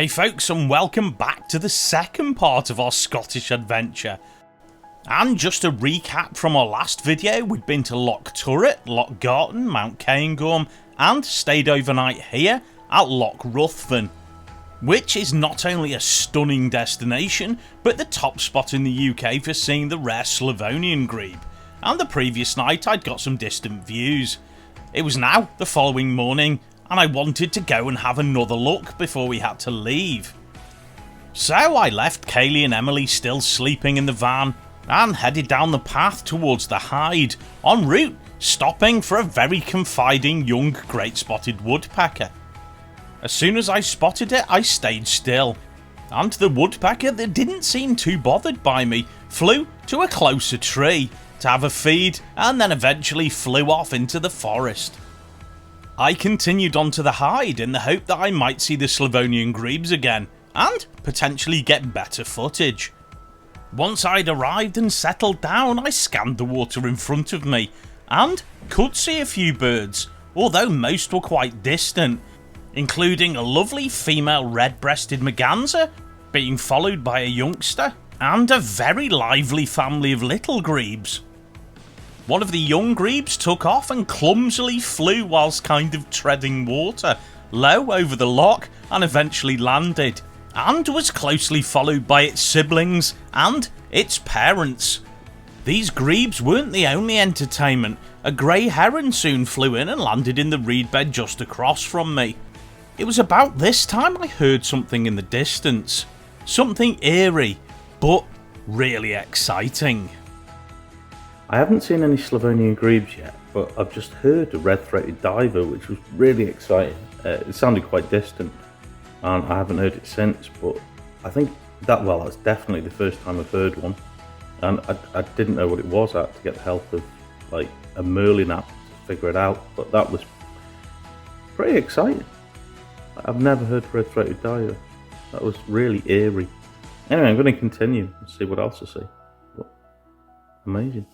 Hey folks, and welcome back to the second part of our Scottish adventure. And just a recap from our last video, we'd been to Loch Turret, Loch Garten, Mount Cairngorm, and stayed overnight here at Loch Ruthven, which is not only a stunning destination, but the top spot in the UK for seeing the rare Slavonian Grebe, and the previous night I'd got some distant views. It was now the following morning, and I wanted to go and have another look before we had to leave. So I left Kaylee and Emily still sleeping in the van, and headed down the path towards the hide, en route stopping for a very confiding young great spotted woodpecker. As soon as I spotted it, I stayed still, and the woodpecker, that didn't seem too bothered by me, flew to a closer tree to have a feed, and then eventually flew off into the forest. I continued on to the hide in the hope that I might see the Slavonian Grebes again, and potentially get better footage. Once I'd arrived and settled down, I scanned the water in front of me, and could see a few birds, although most were quite distant, including a lovely female red-breasted merganser, being followed by a youngster, and a very lively family of little grebes. One of the young grebes took off and clumsily flew whilst kind of treading water low over the loch and eventually landed, and was closely followed by its siblings and its parents. These grebes weren't the only entertainment. A grey heron soon flew in and landed in the reed bed just across from me. It was about this time I heard something in the distance. Something eerie, but really exciting. I haven't seen any Slavonian Grebes yet, but I've just heard a red-throated diver, which was really exciting. It sounded quite distant, and I haven't heard it since, but I think that's definitely the first time I've heard one, and I didn't know what it was. I had to get the help of like a Merlin app to figure it out, but that was pretty exciting. I've never heard a red-throated diver. That was really eerie. Anyway, I'm going to continue and see what else I see. But amazing.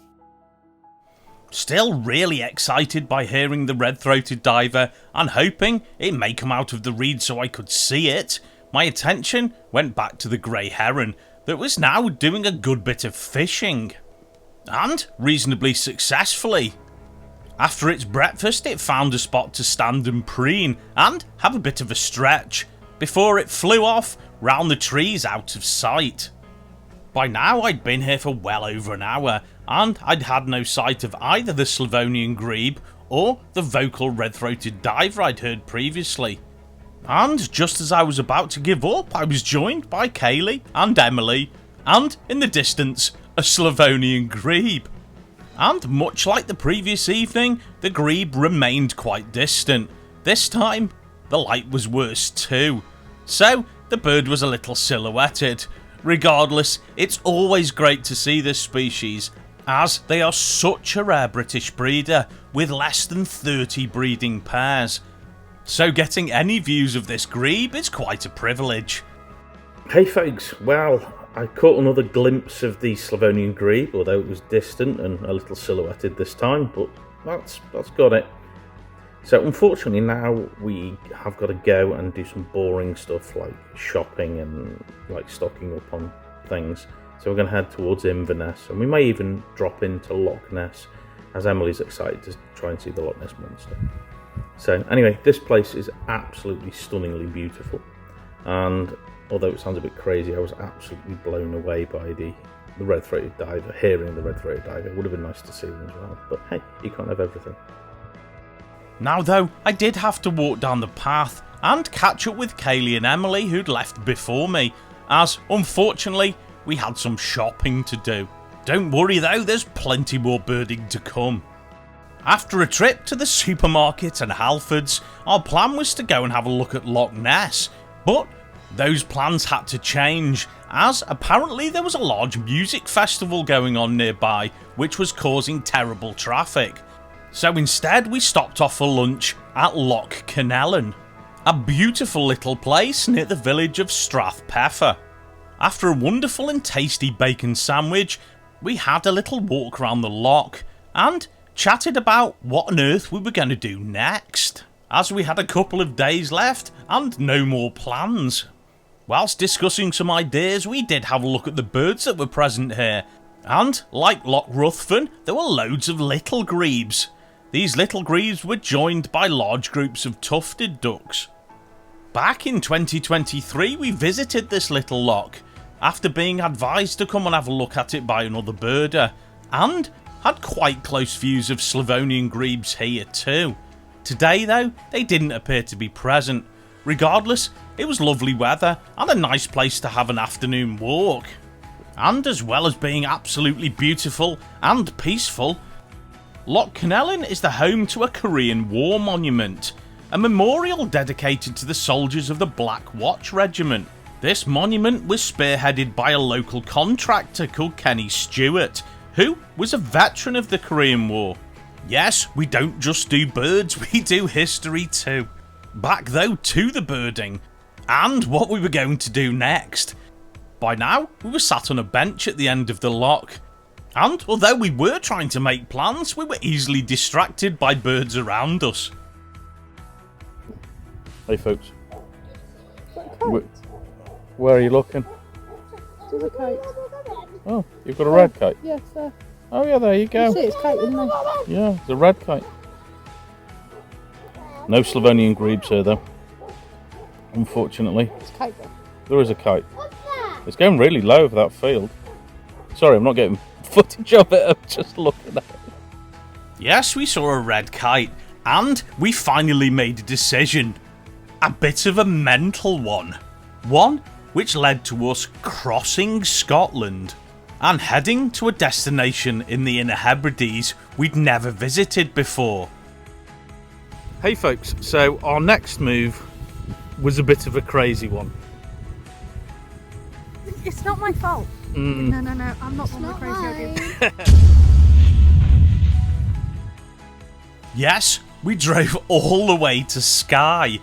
Still really excited by hearing the red-throated diver and hoping it may come out of the reed so I could see it, my attention went back to the grey heron that was now doing a good bit of fishing. And reasonably successfully. After its breakfast, it found a spot to stand and preen and have a bit of a stretch before it flew off round the trees out of sight. By now I'd been here for well over an hour, and I'd had no sight of either the Slavonian Grebe or the vocal red-throated diver I'd heard previously. And just as I was about to give up, I was joined by Kaylee and Emily, and in the distance, a Slavonian Grebe. And much like the previous evening, the Grebe remained quite distant. This time, the light was worse too, so the bird was a little silhouetted. Regardless, it's always great to see this species, as they are such a rare British breeder with less than 30 breeding pairs. So getting any views of this grebe is quite a privilege. Hey folks, well, I caught another glimpse of the Slavonian Grebe, although it was distant and a little silhouetted this time, but that's got it. So unfortunately now we have got to go and do some boring stuff like shopping and like stocking up on things. So we're going to head towards Inverness, and we may even drop into Loch Ness, as Emily's excited to try and see the Loch Ness monster. So anyway, this place is absolutely stunningly beautiful, and although it sounds a bit crazy, I was absolutely blown away by the red-throated diver. Hearing the red-throated diver, it would have been nice to see them as well, but hey, you can't have everything. Now though, I did have to walk down the path and catch up with Kaylee and Emily who'd left before me, as unfortunately we had some shopping to do. Don't worry though, there's plenty more birding to come. After a trip to the supermarket and Halfords, our plan was to go and have a look at Loch Ness, but those plans had to change, as apparently there was a large music festival going on nearby which was causing terrible traffic. So instead we stopped off for lunch at Loch Kinellan, a beautiful little place near the village of Strathpeffer. After a wonderful and tasty bacon sandwich, we had a little walk around the loch and chatted about what on earth we were going to do next, as we had a couple of days left and no more plans. Whilst discussing some ideas, we did have a look at the birds that were present here, and, like Loch Ruthven, there were loads of little grebes. These little grebes were joined by large groups of tufted ducks. Back in 2023 we visited this little loch, after being advised to come and have a look at it by another birder, and had quite close views of Slavonian Grebes here too. Today though, they didn't appear to be present. Regardless, it was lovely weather and a nice place to have an afternoon walk. And as well as being absolutely beautiful and peaceful, Loch Kinellan is the home to a Korean War monument, a memorial dedicated to the soldiers of the Black Watch Regiment. This monument was spearheaded by a local contractor called Kenny Stewart, who was a veteran of the Korean War. Yes, we don't just do birds, we do history too. Back though to the birding, and what we were going to do next. By now, we were sat on a bench at the end of the loch, and although we were trying to make plans, we were easily distracted by birds around us. Hey folks, where are you looking? There's a kite. Oh, you've got a red kite? Yes, sir. Oh yeah, there you go. You see it's kite, isn't it? Yeah, it's a red kite. No Slavonian Grebes here though, unfortunately. It's kite though. There is a kite. It's going really low over that field. Sorry, I'm not getting footage of it, I'm just looking at it. Yes, we saw a red kite, and we finally made a decision. A bit of a mental one. One which led to us crossing Scotland and heading to a destination in the Inner Hebrides we'd never visited before. Hey folks, so our next move was a bit of a crazy one. It's not my fault. No, I'm not the crazy idea. Yes, we drove all the way to Skye,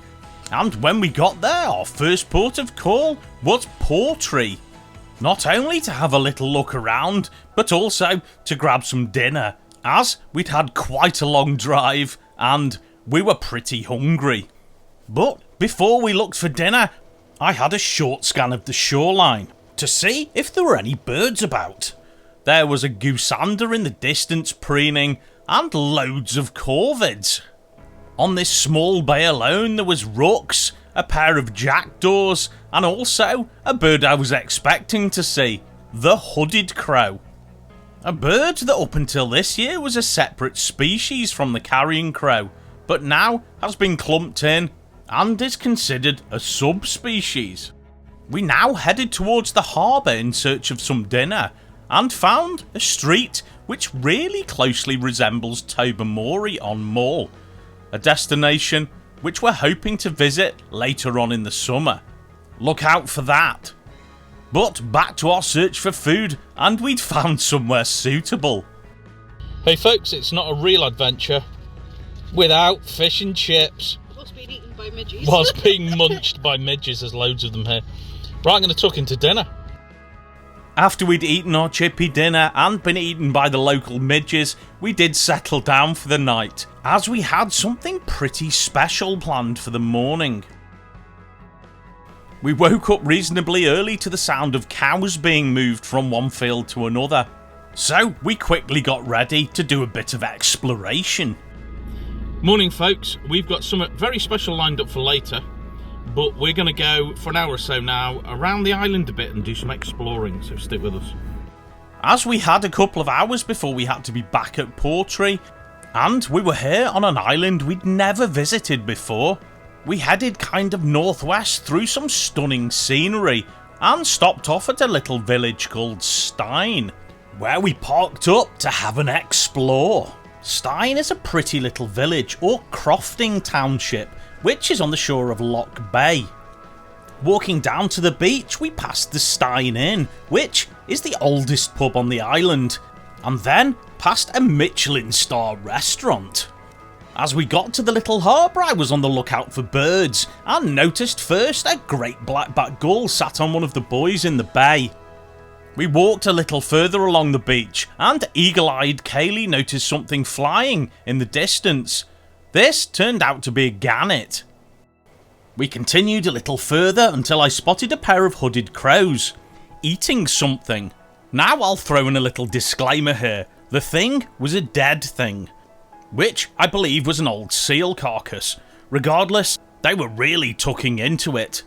and when we got there, our first port of call was Portree. Not only to have a little look around, but also to grab some dinner, as we'd had quite a long drive and we were pretty hungry. But before we looked for dinner, I had a short scan of the shoreline to see if there were any birds about. There was a goosander in the distance preening, and loads of corvids. On this small bay alone there was rooks, a pair of jackdaws, and also a bird I was expecting to see, the hooded crow. A bird that up until this year was a separate species from the carrion crow, but now has been clumped in and is considered a subspecies. We now headed towards the harbour in search of some dinner, and found a street which really closely resembles Tobermory on Mull, a destination which we're hoping to visit later on in the summer. Look out for that. But back to our search for food, and we'd found somewhere suitable. Hey folks, it's not a real adventure without fish and chips. Was being eaten by midges. Was being munched by midges, there's loads of them here. Right, I'm going to tuck into dinner. After we'd eaten our chippy dinner and been eaten by the local midges, we did settle down for the night, as we had something pretty special planned for the morning. We woke up reasonably early to the sound of cows being moved from one field to another, so we quickly got ready to do a bit of exploration. Morning folks, we've got something very special lined up for later, but we're going to go for an hour or so now around the island a bit and do some exploring, so stick with us. As we had a couple of hours before we had to be back at Portree, and we were here on an island we'd never visited before, we headed kind of northwest through some stunning scenery and stopped off at a little village called Stein, where we parked up to have an explore. Stein is a pretty little village, or crofting township, which is on the shore of Loch Bay. Walking down to the beach, we passed the Stein Inn, which is the oldest pub on the island, and then past a Michelin star restaurant. As we got to the little harbour, I was on the lookout for birds, and noticed first a great blackback gull sat on one of the buoys in the bay. We walked a little further along the beach, and eagle-eyed Kaylee noticed something flying in the distance. This turned out to be a gannet. We continued a little further until I spotted a pair of hooded crows, eating something. Now I'll throw in a little disclaimer here. The thing was a dead thing, which I believe was an old seal carcass. Regardless, they were really tucking into it.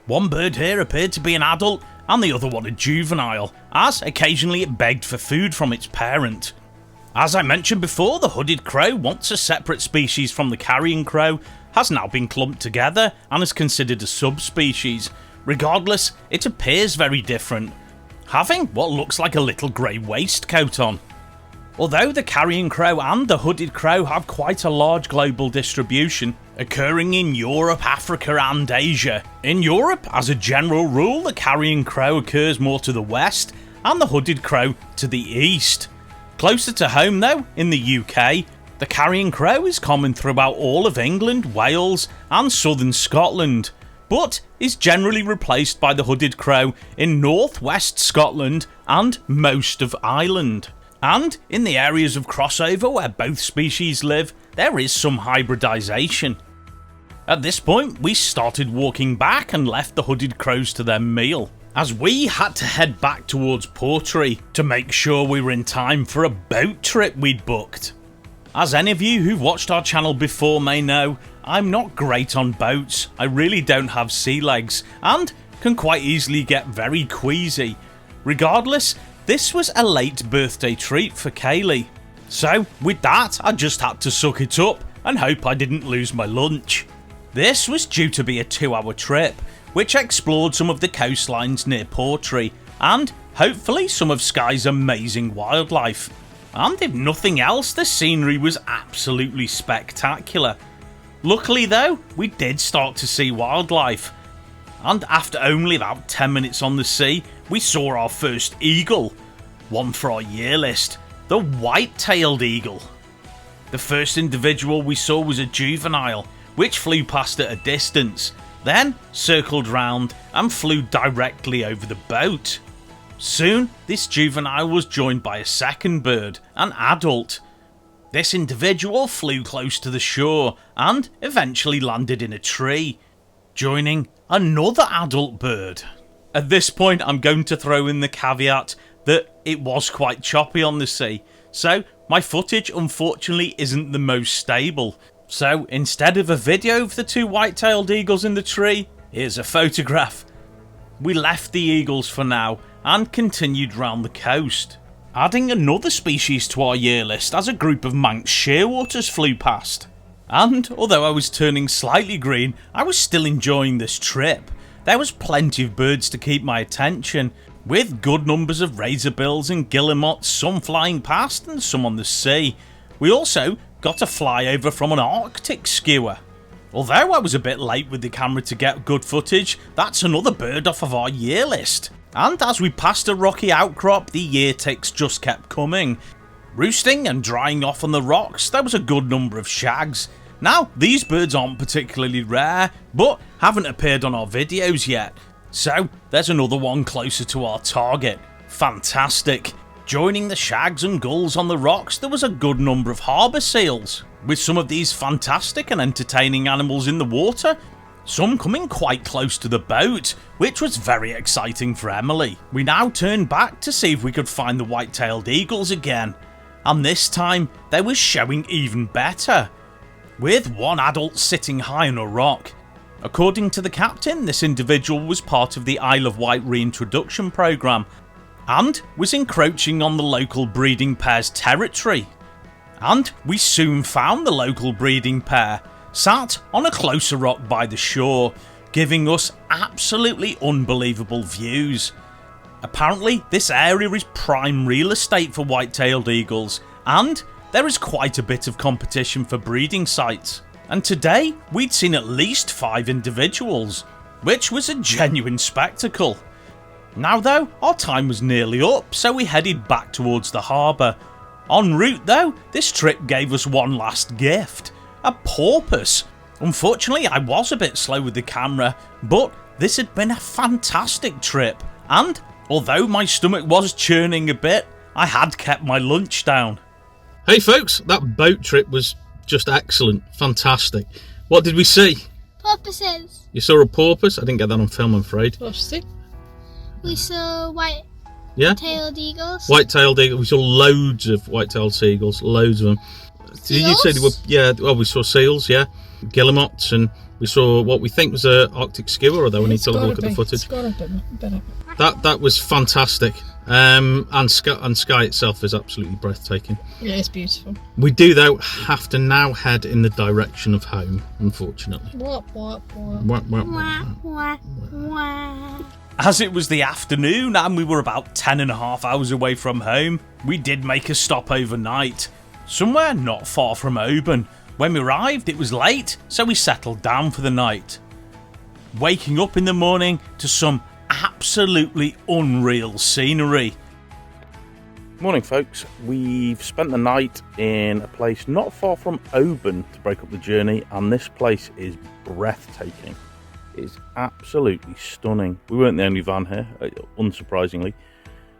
One bird here appeared to be an adult and the other one a juvenile, as occasionally it begged for food from its parent. As I mentioned before, the hooded crow, once a separate species from the carrion crow, has now been clumped together and is considered a subspecies. Regardless, it appears very different, having what looks like a little grey waistcoat on. Although the carrion crow and the hooded crow have quite a large global distribution, occurring in Europe, Africa and Asia. In Europe, as a general rule, the carrion crow occurs more to the west and the hooded crow to the east. Closer to home though, in the UK, the carrion crow is common throughout all of England, Wales and southern Scotland, but is generally replaced by the hooded crow in northwest Scotland and most of Ireland. And in the areas of crossover where both species live, there is some hybridisation. At this point, we started walking back and left the hooded crows to their meal, as we had to head back towards Portree to make sure we were in time for a boat trip we'd booked. As any of you who've watched our channel before may know, I'm not great on boats. I really don't have sea legs and can quite easily get very queasy. Regardless, this was a late birthday treat for Kaylee. So with that, I just had to suck it up and hope I didn't lose my lunch. This was due to be a 2-hour trip, which explored some of the coastlines near Portree and hopefully some of Skye's amazing wildlife. And if nothing else, the scenery was absolutely spectacular. Luckily though, we did start to see wildlife, and after only about 10 minutes on the sea, we saw our first eagle, one for our year list, the white-tailed eagle. The first individual we saw was a juvenile, which flew past at a distance, then circled round and flew directly over the boat. Soon, this juvenile was joined by a second bird, an adult. This individual flew close to the shore and eventually landed in a tree, joining another adult bird. At this point, I'm going to throw in the caveat that it was quite choppy on the sea, so my footage unfortunately isn't the most stable. So instead of a video of the two white-tailed eagles in the tree, here's a photograph. We left the eagles for now and continued round the coast, adding another species to our year list as a group of Manx shearwaters flew past. And although I was turning slightly green, I was still enjoying this trip. There was plenty of birds to keep my attention, with good numbers of razorbills and guillemots, some flying past and some on the sea. We also got a flyover from an Arctic skua. Although I was a bit late with the camera to get good footage, that's another bird off of our year list. And as we passed a rocky outcrop, the year ticks just kept coming. Roosting and drying off on the rocks, there was a good number of shags. Now, these birds aren't particularly rare, but haven't appeared on our videos yet. So, there's another one closer to our target. Fantastic. Joining the shags and gulls on the rocks, there was a good number of harbour seals, with some of these fantastic and entertaining animals in the water, some coming quite close to the boat, which was very exciting for Emily. We now turned back to see if we could find the white-tailed eagles again, and this time they were showing even better, with one adult sitting high on a rock. According to the captain, this individual was part of the Isle of Wight reintroduction programme, and was encroaching on the local breeding pair's territory. And we soon found the local breeding pair, sat on a closer rock by the shore, giving us absolutely unbelievable views. Apparently, this area is prime real estate for white-tailed eagles, and there is quite a bit of competition for breeding sites. And today, we'd seen at least 5 individuals, which was a genuine spectacle. Now though, our time was nearly up, so we headed back towards the harbour. En route though, this trip gave us one last gift, a porpoise. Unfortunately, I was a bit slow with the camera, but this had been a fantastic trip, and although my stomach was churning a bit, I had kept my lunch down. Hey folks, that boat trip was just excellent, fantastic. What did we see? Porpoises. You saw a porpoise? I didn't get that on film, I'm afraid. We saw Yeah? white-tailed eagles. White-tailed eagles. We saw loads of white-tailed seagulls, loads of them. Did you say they were? Yeah. Well, we saw seals. Yeah, guillemots, and we saw what we think was a Arctic skua. Although we need to look at the footage. That was fantastic. And Skye itself is absolutely breathtaking. Yeah, it's beautiful. We do though have to now head in the direction of home, unfortunately. Wah, wah. As it was the afternoon and we were about 10.5 hours away from home, we did make a stop overnight, somewhere not far from Oban. When we arrived, it was late, so we settled down for the night. Waking up in the morning to some absolutely unreal scenery. Morning, folks. We've spent the night in a place not far from Oban to break up the journey, and this place is breathtaking. It's absolutely stunning. We weren't the only van here, unsurprisingly,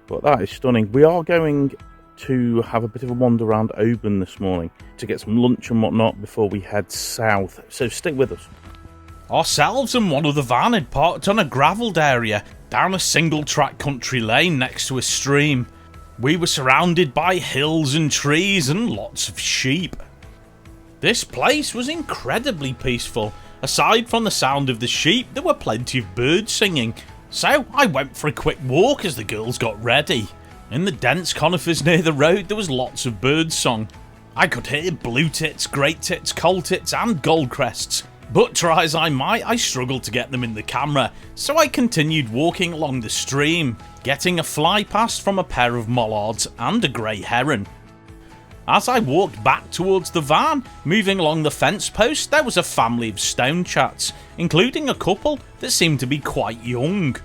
but that is stunning. We are going to have a bit of a wander around Oban this morning to get some lunch and whatnot before we head south, so stick with us. Ourselves and one other van had parked on a gravelled area down a single-track country lane next to a stream. We were surrounded by hills and trees and lots of sheep. This place was incredibly peaceful. Aside from the sound of the sheep, there were plenty of birds singing, so I went for a quick walk as the girls got ready. In the dense conifers near the road, there was lots of bird song. I could hear blue tits, great tits, coal tits and gold crests. But try as I might, I struggled to get them in the camera, so I continued walking along the stream, getting a fly past from a pair of mollards and a grey heron. As I walked back towards the van, moving along the fence post, there was a family of stone chats, including a couple that seemed to be quite young.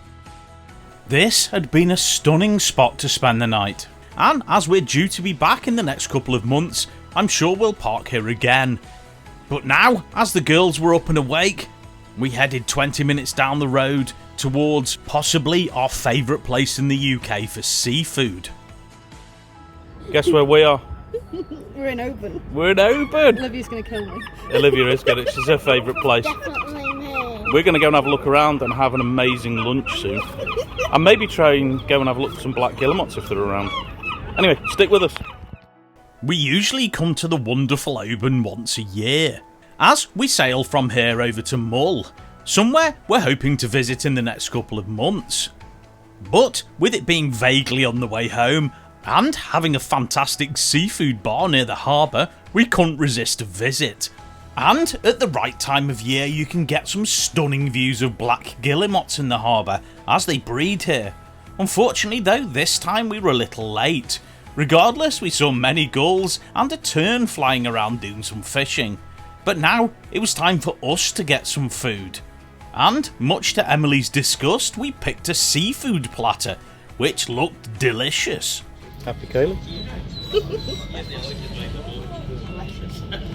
This had been a stunning spot to spend the night, and as we're due to be back in the next couple of months, I'm sure we'll park here again. But now, as the girls were up and awake, we headed 20 minutes down the road towards possibly our favourite place in the UK for seafood. Guess where we are? We're in Oban. We're in Oban! Olivia's going to kill me. Olivia is good. She's her favourite place. Definitely me. We're going to go and have a look around and have an amazing lunch soon. And maybe try and go and have a look at some black guillemots if they're around. Anyway, stick with us. We usually come to the wonderful Oban once a year, as we sail from here over to Mull, somewhere we're hoping to visit in the next couple of months. But with it being vaguely on the way home, and having a fantastic seafood bar near the harbour, we couldn't resist a visit. And at the right time of year you can get some stunning views of black guillemots in the harbour as they breed here. Unfortunately though, this time we were a little late. Regardless, we saw many gulls and a tern flying around doing some fishing. But now it was time for us to get some food. And much to Emily's disgust, we picked a seafood platter, which looked delicious. Happy, Kayla?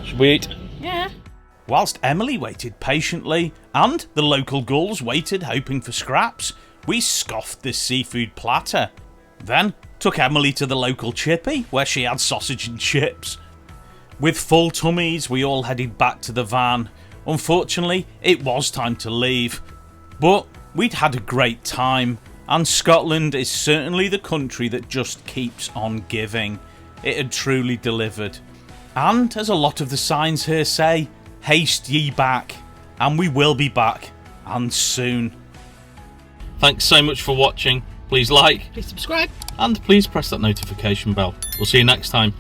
Should we eat? Yeah. Whilst Emily waited patiently, and the local gulls waited hoping for scraps, we scoffed this seafood platter. Then took Emily to the local chippy, where she had sausage and chips. With full tummies, we all headed back to the van. Unfortunately, it was time to leave. But we'd had a great time, and Scotland is certainly the country that just keeps on giving. It had truly delivered. And as a lot of the signs here say, haste ye back, and we will be back, and soon. Thanks so much for watching. Please like, Please subscribe. and please press that notification bell. We'll see you next time.